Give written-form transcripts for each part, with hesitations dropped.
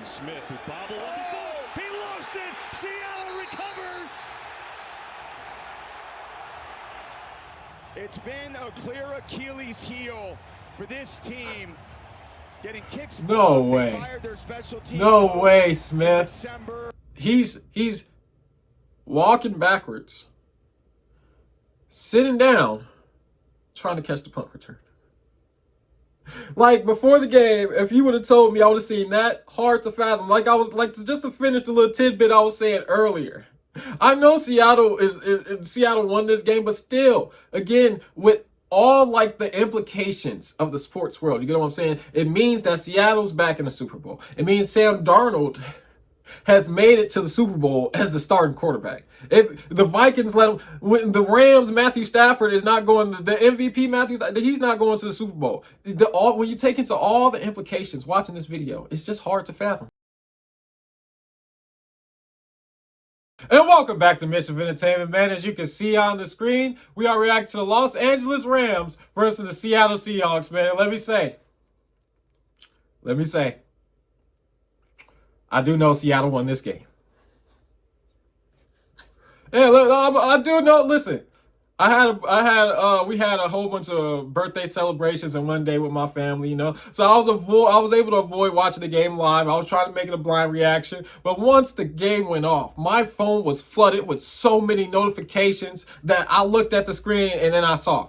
Smith, who bobbled one before. He lost it. Seattle recovers. It's been a clear Achilles heel for this team. Getting kicks. No way. No way, Smith. He's walking backwards, sitting down, trying to catch the punt return. Like, before the game, if you would have told me, I would have seen that. Hard to fathom. Like, I was like, just to finish the little tidbit I was saying earlier. I know Seattle Seattle won this game, but still, again, with all like the implications of the sports world, you get what I'm saying? It means that Seattle's back in the Super Bowl. It means Sam Darnold has made it to the Super Bowl as the starting quarterback. If the Vikings let him, when the Rams, Matthew Stafford is not going, the MVP Matthew, he's not going to the Super Bowl. When you take into all the implications watching this video, it's just hard to fathom. And welcome back to Mischief Entertainment, man. As you can see on the screen, we are reacting to the Los Angeles Rams versus the Seattle Seahawks, man. And let me say, I do know Seattle won this game. Yeah, I do know. Listen, we had a whole bunch of birthday celebrations in one day with my family, you know. So I was able to avoid watching the game live. I was trying to make it a blind reaction, but once the game went off, my phone was flooded with so many notifications that I looked at the screen and then I saw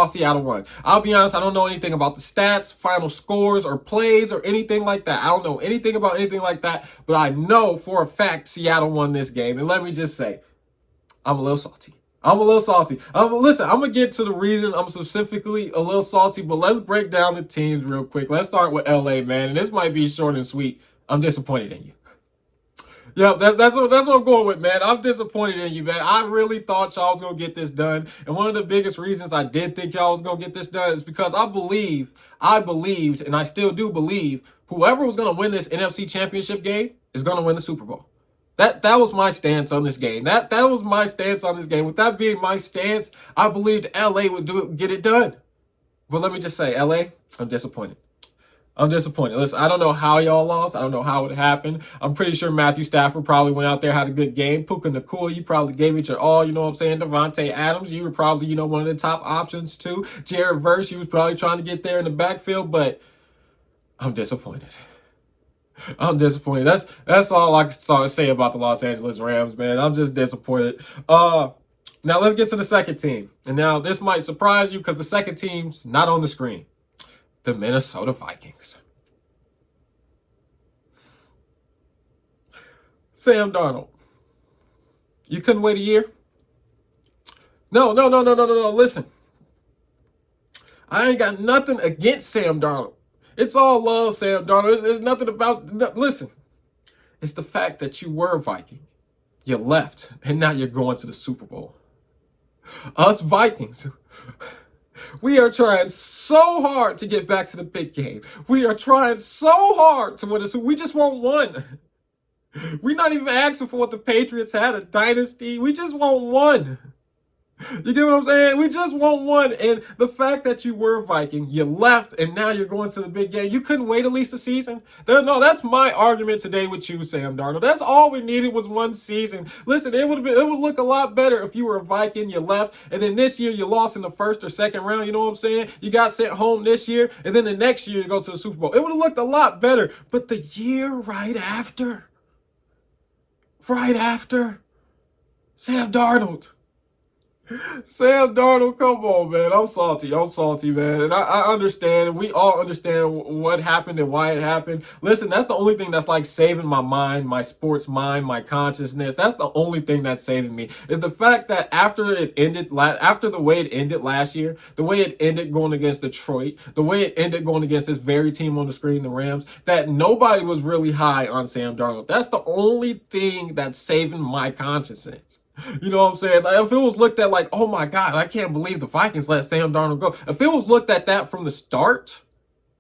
Seattle won. I'll be honest, I don't know anything about the stats, final scores, or plays, or anything like that. I don't know anything about anything like that, but I know for a fact Seattle won this game. And let me just say, I'm a little salty. Listen, I'm going to get to the reason I'm specifically a little salty, but let's break down the teams real quick. Let's start with LA, man, and this might be short and sweet. I'm disappointed in you. Yep, that's what I'm going with, man. I'm disappointed in you, man. I really thought y'all was going to get this done. And one of the biggest reasons I did think y'all was going to get this done is because I believed, and I still do believe, whoever was going to win this NFC Championship game is going to win the Super Bowl. That was my stance on this game. That was my stance on this game. With that being my stance, I believed LA would get it done. But let me just say, LA, I'm disappointed. Listen, I don't know how y'all lost. I don't know how it happened. I'm pretty sure Matthew Stafford probably went out there, had a good game. Puka Nacua, you probably gave it your all. You know what I'm saying? Devontae Adams, you were probably, one of the top options too. Jared Verse, you was probably trying to get there in the backfield, but I'm disappointed. That's all I can say about the Los Angeles Rams, man. I'm just disappointed. Now let's get to the second team. And now this might surprise you because the second team's not on the screen. The Minnesota Vikings. Sam Darnold. You couldn't wait a year? No. Listen. I ain't got nothing against Sam Darnold. It's all love, Sam Darnold. It's nothing about... Listen. It's the fact that you were a Viking. You left, and now you're going to the Super Bowl. Us Vikings... We are trying so hard to get back to the big game. We are trying so hard to win this. We just want one. We're not even asking for what the Patriots had, a dynasty. We just want one. You get what I'm saying? We just want one. And the fact that you were a Viking, you left, and now you're going to the big game. You couldn't wait at least a season? No, that's my argument today with you, Sam Darnold. That's all we needed was one season. Listen, it would look a lot better if you were a Viking, you left, and then this year you lost in the first or second round. You know what I'm saying? You got sent home this year, and then the next year you go to the Super Bowl. It would have looked a lot better. But the year right after, Sam Darnold, come on, man. I'm salty, man. And I understand, and we all understand what happened and why it happened. Listen, that's the only thing that's like saving my mind, my sports mind, my consciousness. That's the only thing that's saving me, is the fact that after the way it ended last year, the way it ended going against Detroit, the way it ended going against this very team on the screen, the Rams, that nobody was really high on Sam Darnold. That's the only thing that's saving my consciousness. You know what I'm saying? Like, if it was looked at like, oh my God, I can't believe the Vikings let Sam Darnold go. If it was looked at that from the start,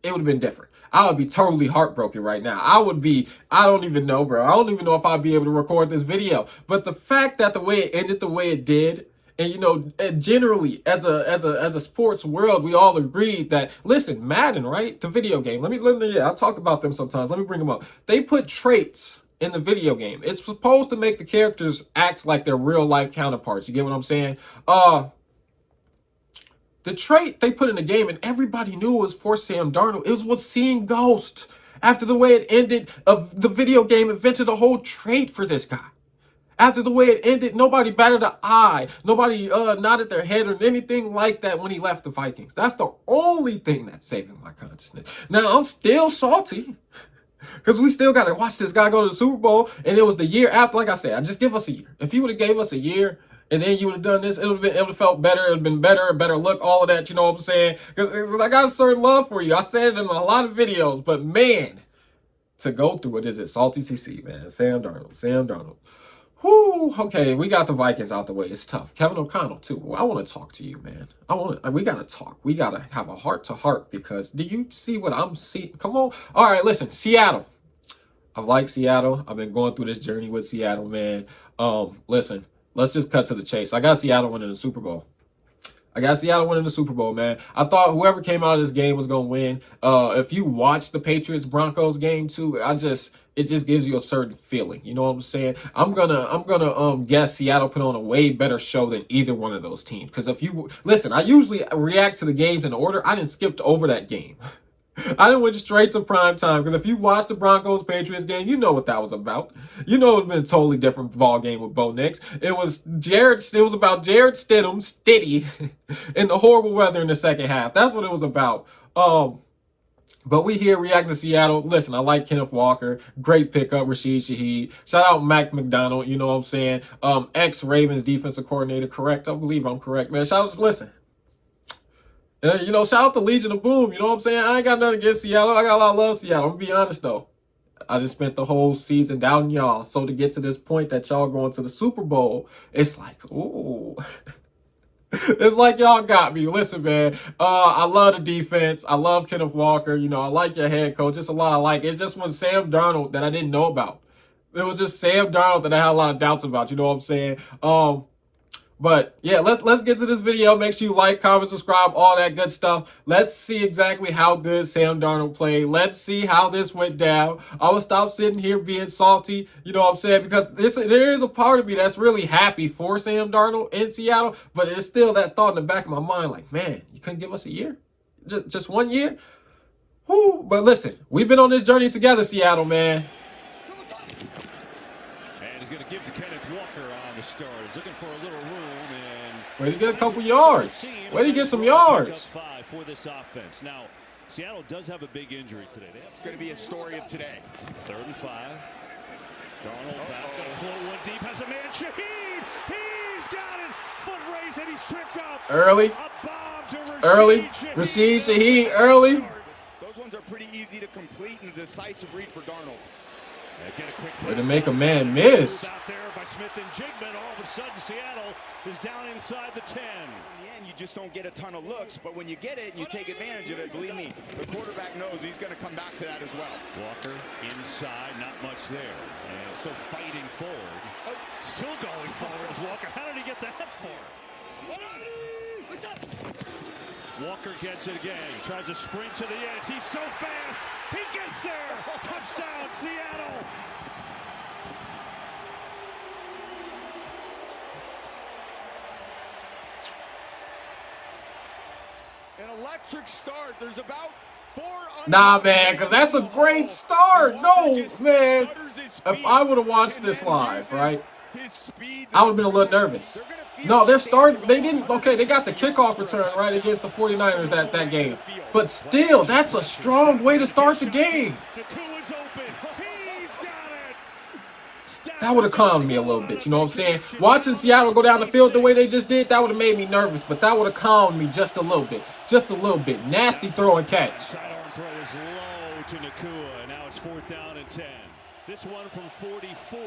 it would have been different. I would be totally heartbroken right now. I don't even know, bro. I don't even know if I'd be able to record this video. But the fact that the way it ended the way it did, And and generally, as a sports world, we all agreed that, listen, Madden, right? The video game. Yeah, I'll talk about them sometimes. Let me bring them up. They put traits in the video game. It's supposed to make the characters act like their real life counterparts. You get what I'm saying? The trait they put in the game, and everybody knew it was for Sam Darnold, it was seeing ghost. After the way it ended, of the video game invented a whole trait for this guy. After the way it ended, nobody batted an eye. Nobody nodded their head or anything like that when he left the Vikings. That's the only thing that's saving my consciousness. Now, I'm still salty because we still got to watch this guy go to the Super Bowl. And it was the year after. Like I said, just give us a year. If you would have gave us a year and then you would have done this, it would have felt better. It would have been better, a better look, all of that. You know what I'm saying? Because I got a certain love for you. I said it in a lot of videos. But, man, to go through it, is it salty CC, man? Sam Darnold. Whoo, okay, we got the Vikings out the way. It's tough. Kevin O'Connell, too. Well, I want to talk to you, man. We got to talk. We got to have a heart-to-heart because do you see what I'm seeing? Come on. All right, listen, Seattle. I like Seattle. I've been going through this journey with Seattle, man. Listen, let's just cut to the chase. I got Seattle winning the Super Bowl. Man. I thought whoever came out of this game was going to win. If you watch the Patriots-Broncos game, too, it just gives you a certain feeling. You know what I'm saying? I'm gonna guess Seattle put on a way better show than either one of those teams. Because if you listen, I usually react to the games in order. I didn't skip over that game. I didn't went straight to prime time. Because if you watch the Broncos Patriots game, you know what that was about. You know it's been a totally different ball game with Bo Nix. It was about Jarrett Stidham steady in the horrible weather in the second half. That's what it was about. But we here reacting to Seattle. Listen, I like Kenneth Walker. Great pickup, Rashid Shaheed. Shout out Mac McDonald, you know what I'm saying? Ex-Ravens defensive coordinator, correct? I believe I'm correct, man. Listen. Shout out to Legion of Boom, you know what I'm saying? I ain't got nothing against Seattle. I got a lot of love for Seattle. I'm gonna be honest, though. I just spent the whole season doubting y'all. So to get to this point that y'all going to the Super Bowl, it's like, ooh. It's like y'all got me. Listen, man. I love the defense. I love Kenneth Walker. I like your head coach. Just a lot I like. It just was Sam Darnold that I didn't know about. It was just Sam Darnold that I had a lot of doubts about. You know what I'm saying? But yeah, let's get to this video. Make sure you like, comment, subscribe, all that good stuff. Let's see exactly how good Sam Darnold played. Let's see how this went down. I will stop sitting here being salty, you know what I'm saying? Because there is a part of me that's really happy for Sam Darnold in Seattle, but it's still that thought in the back of my mind, like, man, you couldn't give us a year? Just 1 year? Whew. But listen, we've been on this journey together, Seattle, man. And he's going to give to Kenneth Walker on the start. He's looking for a little room. Way to get a couple yards. Way to get some yards. For this offense. Now, Seattle does have a big injury today. It's going to be a story of today. 3rd and 5. Darnold back. Goes low, one deep. Has a man. Shaheed. He's got it. Foot race, and he's tripped up. Early. Rashid Shaheed early. Those ones are pretty easy to complete and decisive read for Darnold. Way to make a man miss. Out there by Smith and Jigman. All of a sudden, Seattle is down inside the 10. In the end, you just don't get a ton of looks, but when you get it and you take advantage of it, believe me, the quarterback knows he's going to come back to that as well. Walker inside, not much there. And still fighting forward. Oh, still going forward is Walker. How did he get that far? Walker gets it again. Tries to sprint to the edge. He's so fast. He gets there. Touchdown, Seattle. An electric start. There's about 4. Nah, man, because that's a great start. No, man. If I would have watched this live, right, I would have been a little nervous. No, they're starting. They didn't. Okay, they got the kickoff return right against the 49ers that game. But still, that's a strong way to start the game. That would have calmed me a little bit. You know what I'm saying? Watching Seattle go down the field the way they just did, that would have made me nervous. But that would have calmed me just a little bit. Just a little bit. Nasty throw and catch. Sidearm throw is low to Nakua. And now it's 4th down and 10. This one from 44.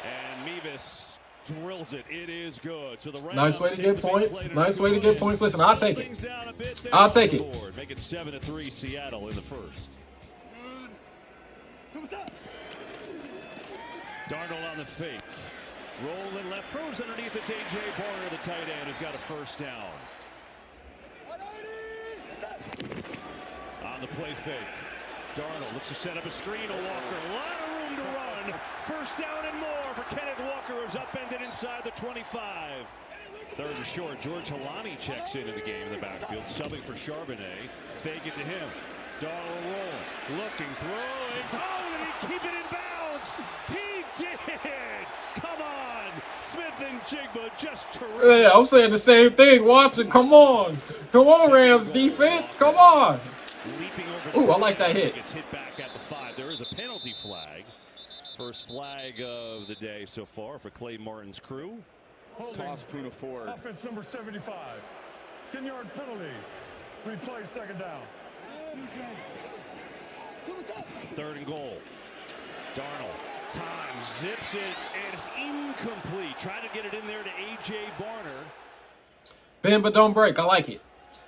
And Mevis drills it. It is good. So the nice way to get points. Nice way to get points. Listen, I'll take it. I'll take it. Make it 7-3 Seattle in the first. Darnold on the fake. Rolling left, throws underneath. It's A.J. Barner, the tight end, who's got a first down. On the play fake. Darnold looks to set up a screen to Walker. A lot of room to run. First down and more for Kenneth Walker, who's upended inside the 25. Third and short. George Halani checks into the game in the backfield, subbing for Charbonnet. Fake it to him. Darnold rolling, looking, throwing. Oh, did he keep it in bounds? He did. Come on, Smith and Jigba, just terrific. Yeah, I'm saying the same thing. Watson, come on, Rams defense, come on. Ooh, I like that hit. Gets hit back at the 5. There is a penalty flag. First flag of the day so far for Clay Martin's crew. Toss Puna forward. Offense number 75. 10-yard penalty. Replay second down. Third and goal. Darnold. Time. Zips it. And it's incomplete. Trying to get it in there to A.J. Barner. Bend but don't break. I like it.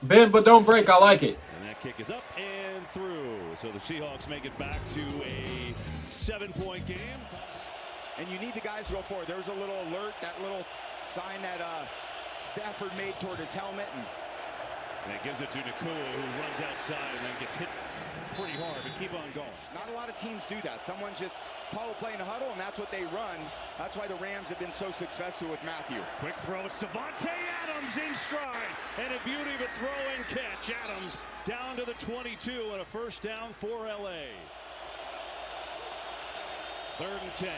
Bend but don't break. I like it. And that kick is up and through. So the Seahawks make it back to a 7-point game. And you need the guys to go forward. There's a little alert, that little sign that Stafford made toward his helmet. And it gives it to Nakua, who runs outside and then gets hit pretty hard, but keep on going. Not a lot of teams do that. Someone's just call a play in a huddle, and that's what they run. That's why the Rams have been so successful with Matthew. Quick throw. It's Devontae Adams in stride. And a beauty of a throw and catch. Adams down to the 22 and a first down for L.A. Third and 10.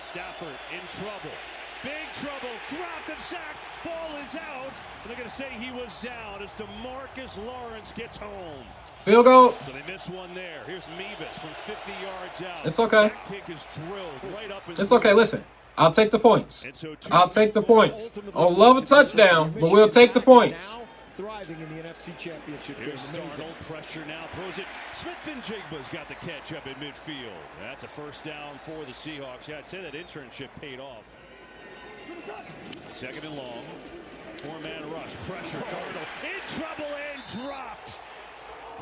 Stafford in trouble. Big trouble. Dropped and sacked. Ball is out. And they're going to say he was down as DeMarcus Lawrence gets home. Field goal. So they miss one there. Here's Mevis from 50 yards out. It's okay. That kick is drilled right up. It's okay. Listen, I'll take the points. I'll take the points. I'll love a touchdown, but we'll take the points. Thriving in the NFC Championship. Here's Darnold, pressure now, throws it. Smith and Jigba's got the catch up in midfield. That's a first down for the Seahawks. Yeah, I'd say that internship paid off. Second and long. 4-man rush, pressure. Darnold in trouble and dropped.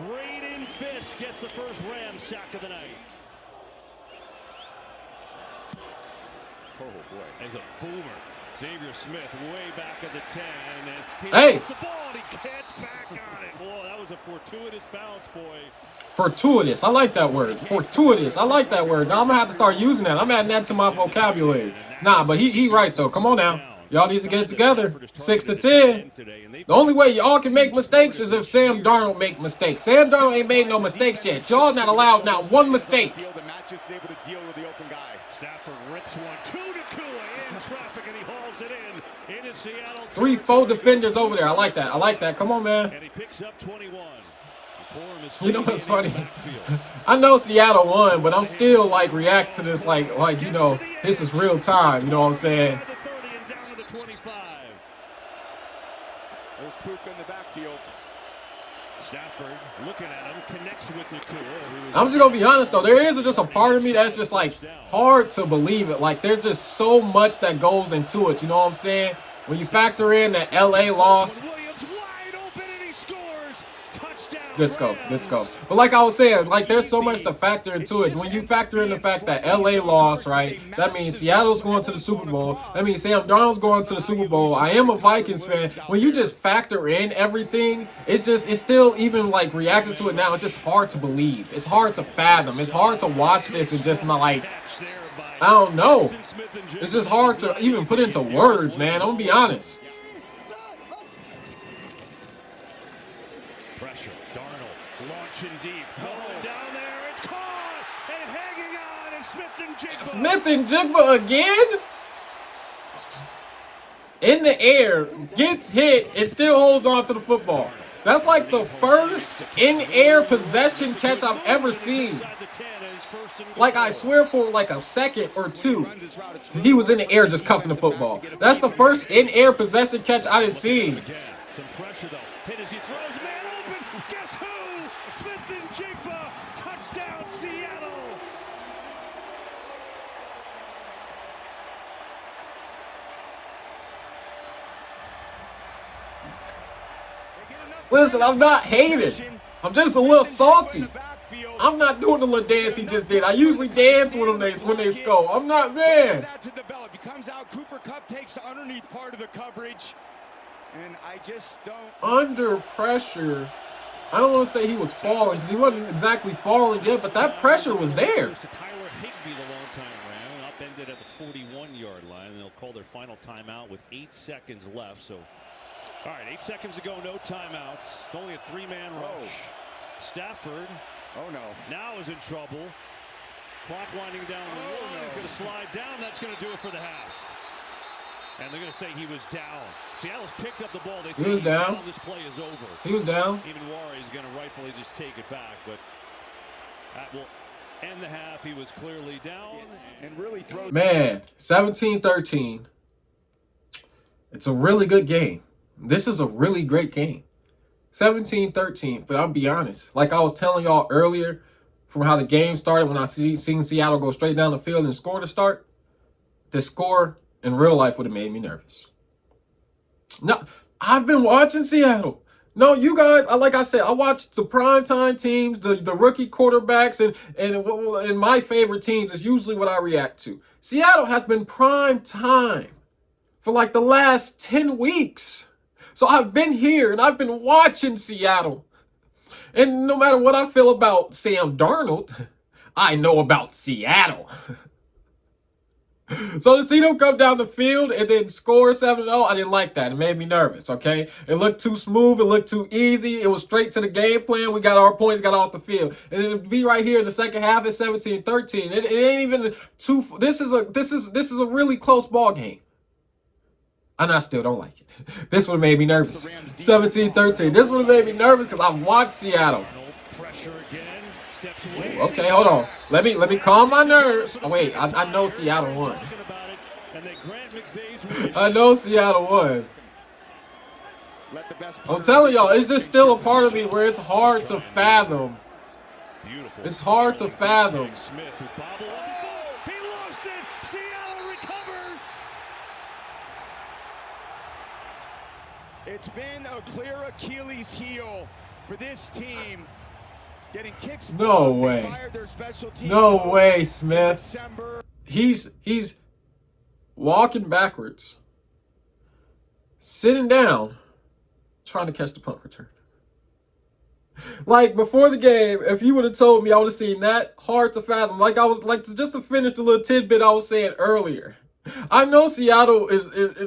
Braden Fisk gets the first Rams sack of the night. Oh, boy. As a boomer. Xavier Smith way back at the 10, and he Hey! gets the ball and he gets back on it. Boy, that was a fortuitous bounce, boy. Fortuitous. I like that word. Fortuitous. I like that word. Now I'm gonna have to start using that. I'm adding that to my vocabulary. Nah, but he right though. Come on now. Y'all need to get it together. 6 to 10. The only way y'all can make mistakes is if Sam Darnold make mistakes. Sam Darnold ain't made no mistakes yet. Y'all not allowed not one mistake. Stafford rips one, 2 to Nakua in traffic, and he hauls it in. Into Seattle. 3-4 defenders over there. I like that. I like that. Come on, man. And he picks up 21. You know what's funny? I know Seattle won, but I'm still like react to this like you know, this is real time. You know what I'm saying? There's Puka in the backfield. Stafford looking at him, connects with Nakua. I'm just gonna be honest though, there is just a part of me that's just like hard to believe it. Like there's just so much that goes into it. You know what I'm saying? When you factor in that LA loss. Good scope, good scope. But like I was saying, like there's so much to factor into it. When you factor in the fact that LA lost, right? That means Seattle's going to the Super Bowl. That means Sam Darnold's going to the Super Bowl. I am a Vikings fan. When you just factor in everything, it's still even like reacting to it now, it's just hard to believe. It's hard to fathom. It's hard to watch this and just not like, I don't know. It's just hard to even put into words, man. I'm gonna be honest. Pressure. Darnold launching deep. Going down there. It's caught. And hanging on. And Smith and Jigba again? In the air. Gets hit. It still holds on to the football. That's like the first in-air possession catch I've ever seen. Like, I swear for like a second or two, he was in the air just cuffing the football. That's the first in-air possession catch I didn't see. Some pressure though. Hit as he throws, man open. Guess who? Smith and Jigba. Touchdown, Seattle. Listen, I'm not hating. I'm just a little salty. I'm not doing the little dance he just did. I usually dance when they score. I'm not, man. That to develop. He comes out. Cooper Kupp takes the underneath part of the coverage, and I just don't. Under pressure. I don't want to say he was falling because he wasn't exactly falling yet, but that pressure was there. Tyler Higbee, the long-time Ram, upended at the 41-yard line, and they'll call their final timeout with 8 seconds left. So, all right, 8 seconds to go, no timeouts. It's only a 3-man rush. Stafford. Oh no! Now is in trouble. Clock winding down the line. He's going to slide down. That's going to do it for the half. And they're going to say he was down. Seattle's picked up the ball. They say he was down. This play is over. He was down. Even Warren is going to rightfully just take it back, but that will end the half. He was clearly down and really throw. Man, 17-13. It's a really good game. This is a really great game. 17-13, but I'll be honest. Like I was telling y'all earlier, from how the game started, when I seen Seattle go straight down the field and score to start, the score in real life would have made me nervous. No, I've been watching Seattle. No, you guys, like I said, I watched the primetime teams, the rookie quarterbacks, and my favorite teams is usually what I react to. Seattle has been prime time for like the last 10 weeks. So I've been here and I've been watching Seattle. And no matter what I feel about Sam Darnold, I know about Seattle. So to see them come down the field and then score 7-0, I didn't like that. It made me nervous, okay? It looked too smooth. It looked too easy. It was straight to the game plan. We got our points, got off the field. And then to be right here in the second half, it's 17-13. It ain't even too. This is a really close ball game. And I still don't like it. This would have made me nervous. 17-13. This would have made me nervous because I've watched Seattle. Ooh, okay, hold on. Let me calm my nerves. Oh, wait, I know Seattle won. I know Seattle won. I'm telling y'all, it's just still a part of me where it's hard to fathom. It's hard to fathom. It's been a clear Achilles heel for this team. Getting kicks. No way. No way, Smith. He's walking backwards, sitting down, trying to catch the punt return. Like before the game, if you would have told me, I would have seen that. Hard to fathom. Like I was like just to finish the little tidbit I was saying earlier. I know Seattle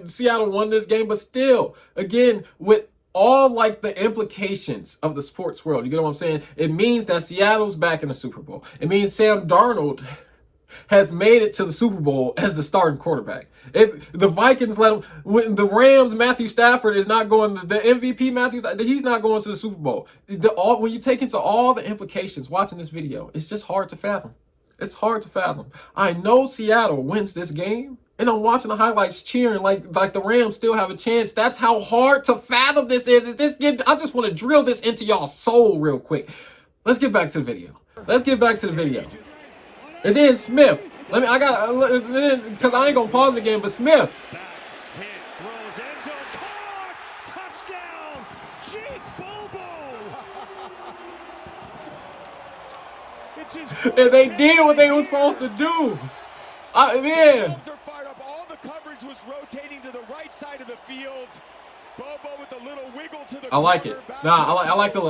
Seattle won this game, but still, again, with all like the implications of the sports world, you get what I'm saying? It means that Seattle's back in the Super Bowl. It means Sam Darnold has made it to the Super Bowl as the starting quarterback. If the Vikings let him, when the Rams, Matthew Stafford is not going, the MVP Matthew, he's not going to the Super Bowl. When you take into all the implications, watching this video, it's just hard to fathom. It's hard to fathom. I know Seattle wins this game, and I'm watching the highlights cheering like the Rams still have a chance. That's how hard to fathom this is. I just want to drill this into y'all's soul real quick. Let's get back to the video. And then Smith. Because I ain't going to pause again, but Smith. And they did what they were supposed to do. Man. All the coverage was rotating to the right side of the field. Bobo with a little wiggle to the I like it. I like the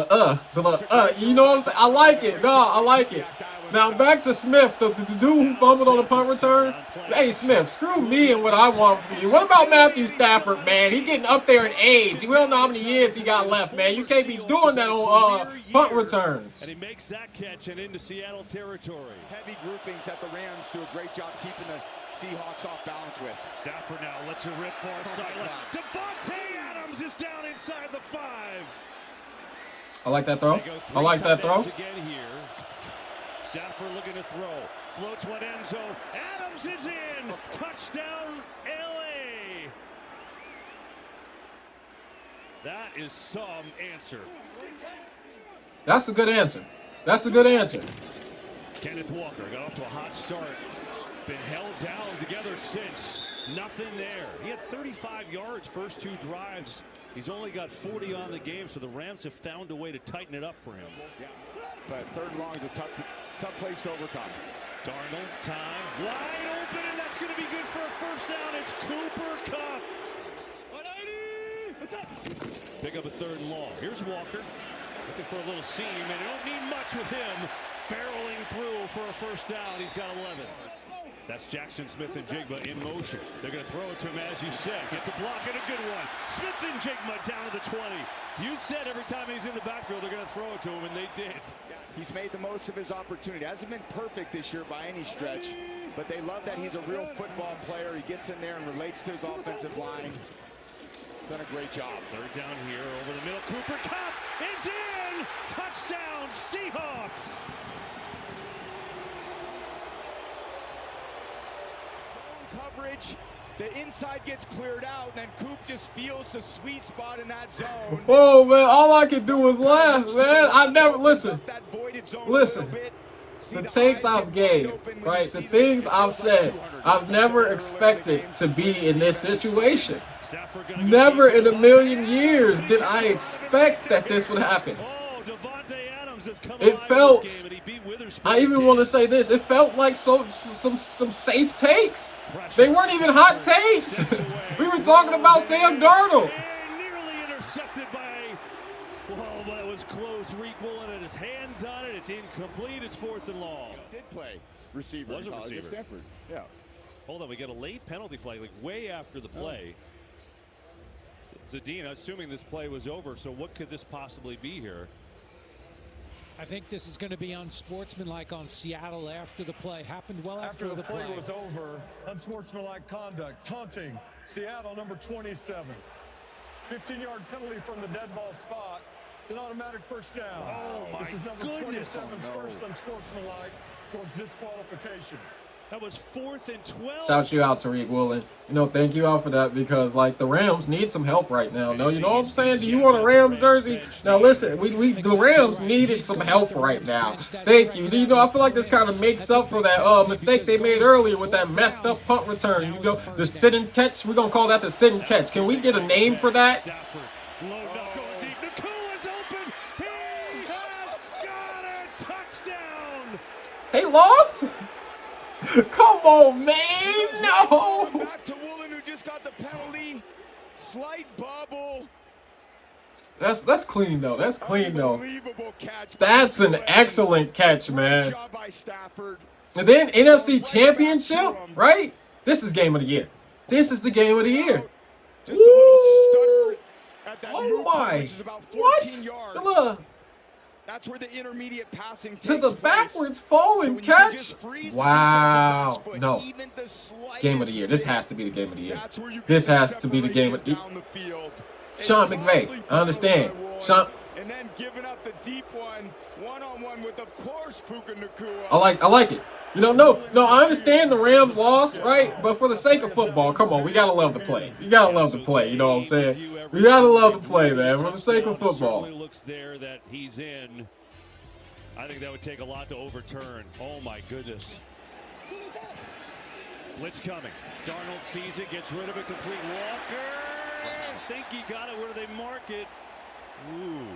you know what I'm saying? I like it. I like it. Now back to Smith, the dude who fumbled on the punt return. Hey Smith, screw me and what I want from you. What about Matthew Stafford, man? He getting up there in age. We don't know how many years he got left, man. You can't be doing that on punt returns. And he makes that catch and into Seattle territory. Heavy groupings that the Rams do a great job keeping the Seahawks off balance with. Stafford now lets her rip far sideline. Devontae Adams is down inside the 5. I like that throw. I like that throw. Again here. Stafford looking to throw. Floats one end zone. Adams is in. Touchdown, LA. That is some answer. That's a good answer. That's a good answer. Kenneth Walker got off to a hot start. Been held down together since. Nothing there. He had 35 yards first 2 drives He's only got 40 on the game, so the Rams have found a way to tighten it up for him. Yeah. But third and long is a tough place to overcome. Darnold, time, wide open, and that's going to be good for a first down. It's Cooper Kupp. Pick up a third and long. Here's Walker, looking for a little seam, and they don't need much with him barreling through for a first down. He's got 11. That's Jackson Smith and Jigba in motion. They're going to throw it to him, as you said. Gets a block and a good one. Smith and Jigba down to the 20. You said every time he's in the backfield, they're going to throw it to him, and they did. He's made the most of his opportunity. Hasn't been perfect this year by any stretch, but they love that he's a real football player. He gets in there and relates to his offensive line. He's done a great job. Third down here, over the middle. Cooper Kupp, it's in! Touchdown, Seahawks! Coverage, the inside gets cleared out, and then Coop just feels the sweet spot in that zone. Oh man, all I can do is laugh, man. I never listen. The takes I've gave, right? The things I've said, I've never expected to be in this situation. Never in a million years did I expect that this would happen. It felt, I even want to say this, it felt like some safe takes. They weren't even hot takes. We were talking about Sam Darnold. Nearly intercepted by, well, that was close. Reek Woolen and his hands on it. It's incomplete. It's fourth and long. Did play receiver. Was a receiver. Stanford. Yeah. Hold on, we got a late penalty flag, like way after the play. Zadina, assuming this play was over, so what could this possibly be here? I think this is going to be unsportsmanlike on Seattle after the play. Happened well after the play. Was over. Unsportsmanlike conduct. Taunting. Seattle, number 27. 15-yard penalty from the dead ball spot. It's an automatic first down. Oh, my This is number goodness. 27's first unsportsmanlike towards disqualification. That was 4th and 12. Shout you out, Tariq Woolen. You know, thank you all for that, because like the Rams need some help right now. No, you know what I'm saying? Do you want a Rams jersey? Now listen, the Rams needed some help right now. Thank you. You know, I feel like this kind of makes up for that mistake they made earlier with that messed up punt return. You know, the sit and catch. We're gonna call that the sit and catch. Can we get a name for that? Low ball going deep. Nakua's open. He has got it. Touchdown. They lost? Come on, man. No. Back to Woolen, who just got the penalty. Slight bubble. That's clean though. That's clean though. Unbelievable catch. That's an excellent catch, man. Good job by Stafford. And then NFC Championship, right? This is game of the year. This is the game of the year. Just a little stutter at that Oh movement, my! which is about 14 What? yards. Look, That's where the intermediate passing to takes the place. backwards So falling when you can catch. just freeze the Wow. defensive foot, No. even the slightest Game of the year. This bit, has to be the game of the year. that's where you get This the has to be the game of the separation down the field. Sean It's McVay, costly I understand. for Roy, Sean, and then giving up the deep one-on-one with, of course, Puka Nacua. I like it. You know, no, I understand the Rams lost, right? But for the sake of football, come on, we gotta love the play. You gotta love the play. You know what I'm saying? We gotta love the play, man. For the sake of football. Certainly looks there that he's in. I think that would take a lot to overturn. Oh my goodness. Blitz coming. Darnold sees it, gets rid of it, complete. Walker. I think he got it. Where do they mark it? Ooh.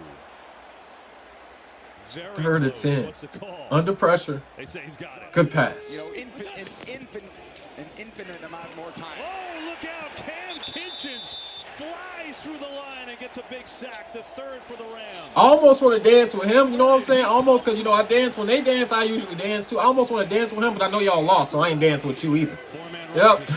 Very Third and close. 10. What's the call? Under pressure. They say he's got it. Good pass. You know, an infinite amount more time. Oh, look out. Cam Kinchins flies through the line and gets a big sack. The third for the Rams. I almost want to dance with him, you know what I'm saying? Almost, because, you know, I dance. When they dance, I usually dance too. I almost want to dance with him, but I know y'all lost, so I ain't dancing with you either. Yep.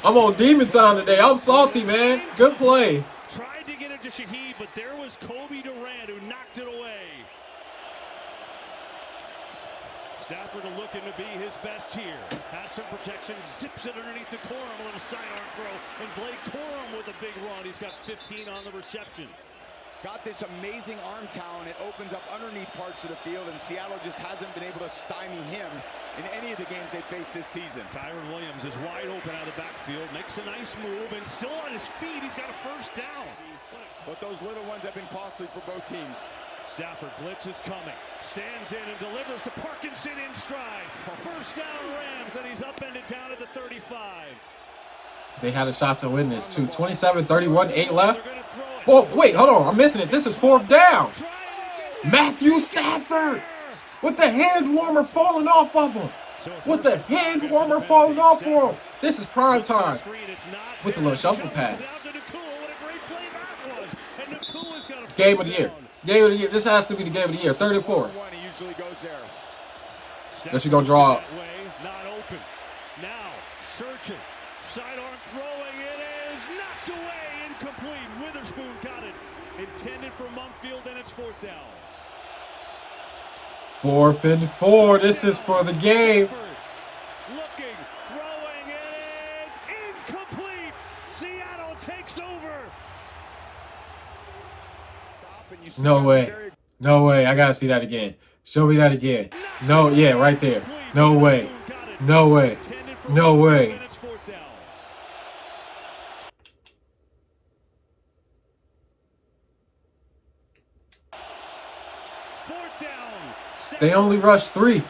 I'm on demon time today. I'm salty, man. Good play. Tried to get it to Shaheed, but there was Kobe Durant who knocked it away. Stafford looking to be his best here. Has some protection, zips it underneath the Corum, a little sidearm throw, and Blake Corum with a big run. He's got 15 on the reception. Got this amazing arm talent. It opens up underneath parts of the field, and Seattle just hasn't been able to stymie him in any of the games they faced this season. Kyron Williams is wide open out of the backfield, makes a nice move, and still on his feet. He's got a first down. But those little ones have been costly for both teams. Stafford, blitz is coming. Stands in and delivers to Parkinson in stride. First down Rams, and he's upended down at the 35. They had a shot to win this, too. 27-31, 8 left. Wait, hold on. I'm missing it. This is 4th down. Matthew Stafford with the hand warmer falling off of him. With the hand warmer falling off for him. This is prime time. With the little shuffle pass. Game of the year. Game of the year. This has to be the game of the year. 34. Then she's going to draw up. Not open. Now searching. Sidearm throwing. It is knocked away. Incomplete. Witherspoon got it. Intended for Mumfield, and it's 4th down. 4th and 4. This is for the game. Looking, throwing, it is incomplete. Seattle takes over. No way. No way. I got to see that again. Show me that again. No, yeah, right there. No way. No way. No way. They only rushed 3.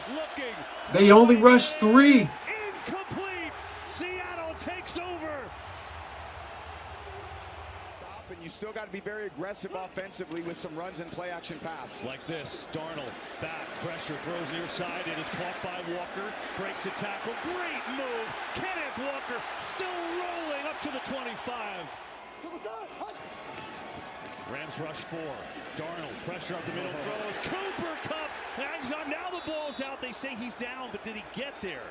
They only rushed 3. Incomplete. Seattle takes over. Stop, and you still got to be very aggressive offensively with some runs and play action pass. Like this, Darnold back, pressure, throws near side. It is caught by Walker. Breaks the tackle. Great move. Kenneth Walker still rolling up to the 25. Rams rush 4. Darnold, pressure up the middle, throws. Cooper Kupp hangs on. Now the ball's out. They say he's down, but did he get there?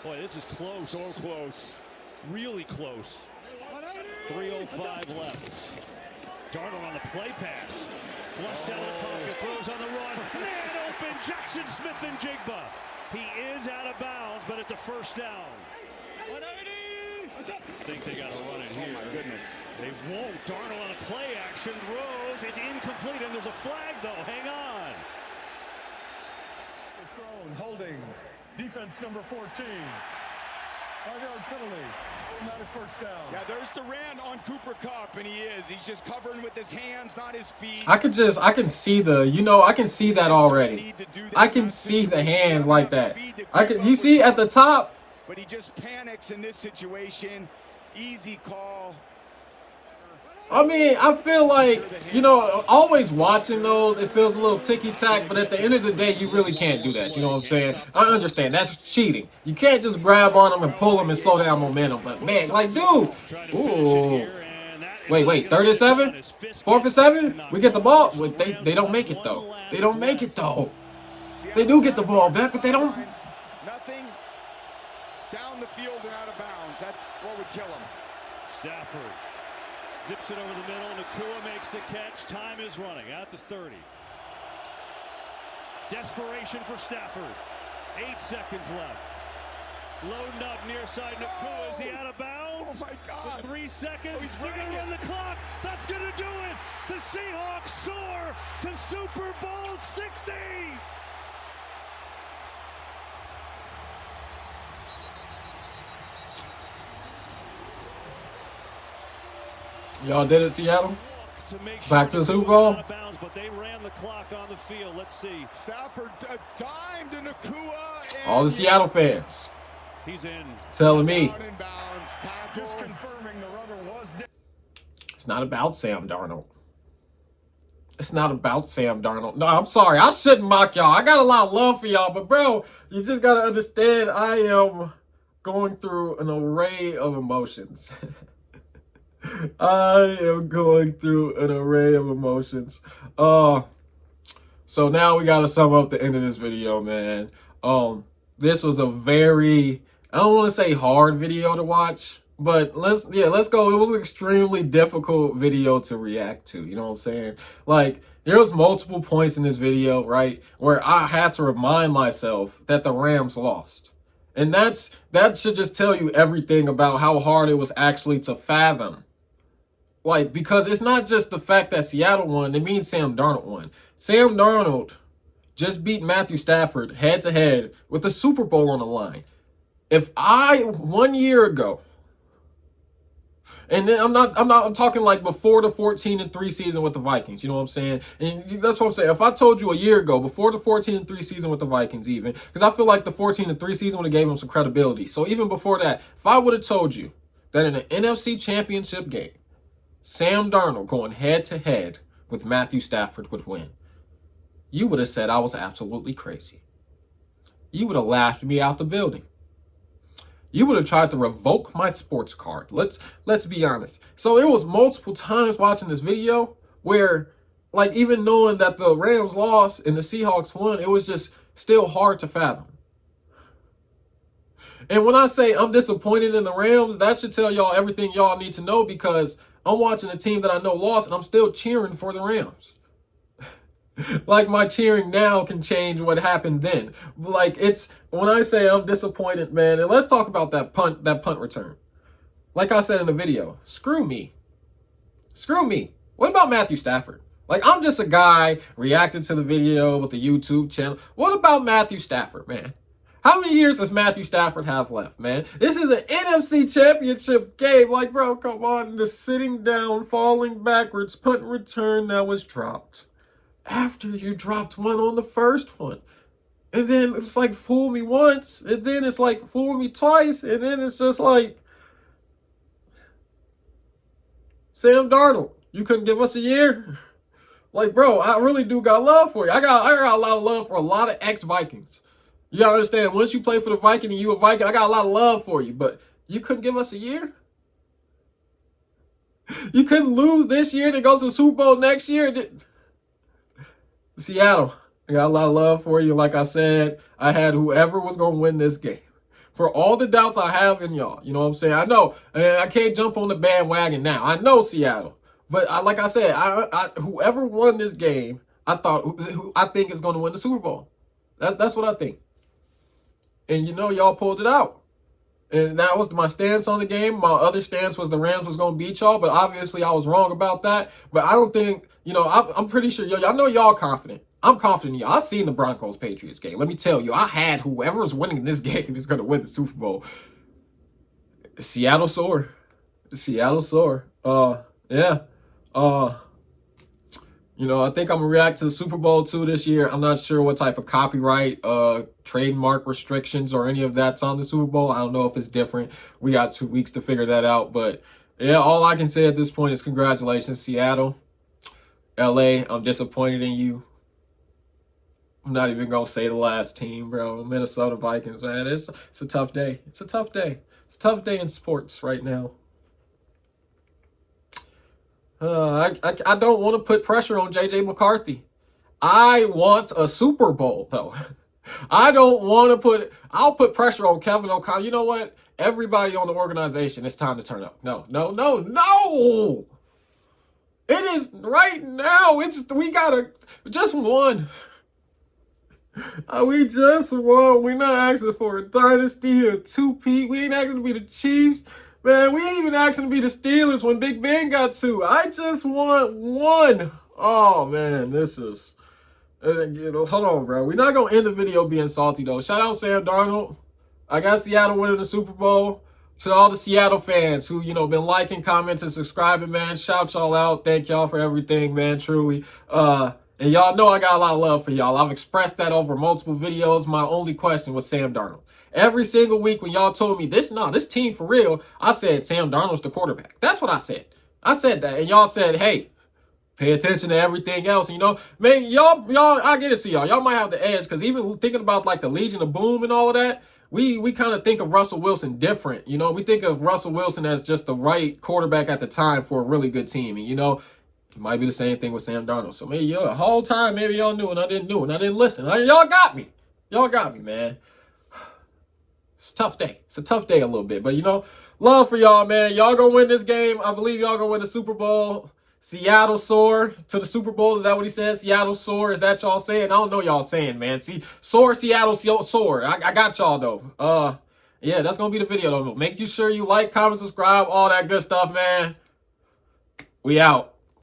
Boy, this is close. So close. Really close. 3:05 left. Darnold on the play pass. Flushed down the pocket, throws on the run. Man open, Jackson Smith and Jigba. He is out of bounds, but it's a 1st down. 180. I think they got to run it here. Oh, my goodness. They won't. Darnold on a play action throws. It's incomplete, and there's a flag, though. Hang on. Thrown, holding. Defense number 14. 5-yard penalty. Automatic 1st down. Yeah, there's Durant on Cooper Kupp, and he is. He's just covering with his hands, not his feet. I can see I can see that already. I can see the hand like that. You see at the top? But he just panics in this situation. Easy call. I mean, I feel like, always watching those, it feels a little ticky-tack, but at the end of the day, you really can't do that. You know what I'm saying? I understand. That's cheating. You can't just grab on them and pull them and slow down momentum. But, man, like, dude. Ooh. Wait, 37? 4th and 7? We get the ball. They don't make it, though. They don't make it, though. They do get the ball back, but they don't. Nothing down the field and out of bounds. That's what would kill him. Stafford zips it over the middle. Nakua makes the catch. Time is running at the 30. Desperation for Stafford. 8 seconds left. Loading up near side. Nakua, is he out of bounds? Oh, my God. With 3 seconds. They're going to run the clock. That's going to do it. The Seahawks soar to Super Bowl 60. Y'all did it, Seattle? Back to the Super Bowl? But they ran the clock on the field. Let's see. Stafford dime to Nakua. All the Seattle fans. He's in. Telling me. Just confirming the runner was dead. It's not about Sam Darnold. It's not about Sam Darnold. No, I'm sorry. I shouldn't mock y'all. I got a lot of love for y'all. But, bro, you just got to understand I am going through an array of emotions. I am going through an array of emotions. So now we gotta sum up the end of this video, man. This was a very, I don't want to say hard video to watch, but let's go. It was an extremely difficult video to react to. You know what I'm saying? Like, there was multiple points in this video, right, where I had to remind myself that the Rams lost. And that should just tell you everything about how hard it was actually to fathom. Like, because it's not just the fact that Seattle won, it means Sam Darnold won. Sam Darnold just beat Matthew Stafford head-to-head with the Super Bowl on the line. If I, 1 year ago, and then I'm talking like before the 14-3 season with the Vikings, you know what I'm saying? And that's what I'm saying. If I told you a year ago, before the 14-3 season with the Vikings even, because I feel like the 14-3 season would have gave them some credibility. So even before that, if I would have told you that in the NFC Championship game, Sam Darnold going head-to-head with Matthew Stafford would win, you would have said I was absolutely crazy. You would have laughed me out the building. You would have tried to revoke my sports card. Let's be honest. So it was multiple times watching this video where, like, even knowing that the Rams lost and the Seahawks won, it was just still hard to fathom. And when I say I'm disappointed in the Rams, that should tell y'all everything y'all need to know, because I'm watching a team that I know lost and I'm still cheering for the Rams. Like, my cheering now can change what happened then. Like, it's when I say I'm disappointed, man, and let's talk about that punt return. Like I said in the video, screw me. Screw me. What about Matthew Stafford? Like, I'm just a guy reacting to the video with the YouTube channel. What about Matthew Stafford, man? How many years does Matthew Stafford have left, man? This is an NFC Championship game. Like, bro, come on. The sitting down, falling backwards, punt return that was dropped after you dropped one on the first one. And then it's like, fool me once, and then it's like, fool me twice, and then it's just like, Sam Darnold, you couldn't give us a year? Like, bro, I really do got love for you. I got a lot of love for a lot of ex-Vikings. You gotta understand, once you play for the Viking and you a Viking, I got a lot of love for you, but you couldn't give us a year? You couldn't lose this year and go to the Super Bowl next year? Seattle, I got a lot of love for you. Like I said, I had whoever was going to win this game. For all the doubts I have in y'all, you know what I'm saying? I know, I can't jump on the bandwagon now. I know Seattle. But like I said, whoever won this game, I think is going to win the Super Bowl. That's what I think. And you know, y'all pulled it out. And that was my stance on the game. My other stance was the Rams was going to beat y'all, but obviously I was wrong about that. But I don't think, you know, I'm pretty sure, y'all know y'all confident. I'm confident in y'all. I've seen the Broncos-Patriots game. Let me tell you, I had whoever's winning this game is going to win the Super Bowl. Seattle sore. Seattle sore. Yeah. You know, I think I'm going to react to the Super Bowl too this year. I'm not sure what type of copyright, trademark restrictions or any of that's on the Super Bowl. I don't know if it's different. We got 2 weeks to figure that out. But, yeah, all I can say at this point is congratulations, Seattle. LA, I'm disappointed in you. I'm not even going to say the last team, bro. Minnesota Vikings, man. It's a tough day. It's a tough day. It's a tough day in sports right now. I don't want to put pressure on J.J. McCarthy. I want a Super Bowl, though. I don't want to I'll put pressure on Kevin O'Connell. You know what? Everybody on the organization, it's time to turn up. No. It is right now. We got just one. We just won. We're not asking for a dynasty or a two-peat. We ain't asking to be the Chiefs. Man, we ain't even asking to be the Steelers when Big Ben got two. I just want one. Oh, man, this is... hold on, bro. We're not going to end the video being salty, though. Shout out Sam Darnold. I got Seattle winning the Super Bowl. To all the Seattle fans who, you know, been liking, commenting, subscribing, man. Shout y'all out. Thank y'all for everything, man, truly. And y'all know I got a lot of love for y'all. I've expressed that over multiple videos. My only question was Sam Darnold. Every single week when y'all told me this team for real, I said Sam Darnold's the quarterback. That's what I said. I said that. And y'all said, hey, pay attention to everything else. You know, man, y'all, I get it to y'all. Y'all might have the edge because even thinking about like the Legion of Boom and all of that, we kind of think of Russell Wilson different. You know, we think of Russell Wilson as just the right quarterback at the time for a really good team. And, you know, it might be the same thing with Sam Darnold. So maybe the whole time, maybe y'all knew and I didn't know and I didn't listen. Y'all got me. Y'all got me, man. It's a tough day. It's a tough day a little bit. But, you know, love for y'all, man. Y'all gonna win this game. I believe y'all gonna win the Super Bowl. Seattle soar to the Super Bowl. Is that what he said? Seattle soar. Is that y'all saying? I don't know y'all saying, man. See, soar, Seattle soar. I got y'all, though. Yeah, that's gonna be the video, though. Make sure you like, comment, subscribe, all that good stuff, man. We out.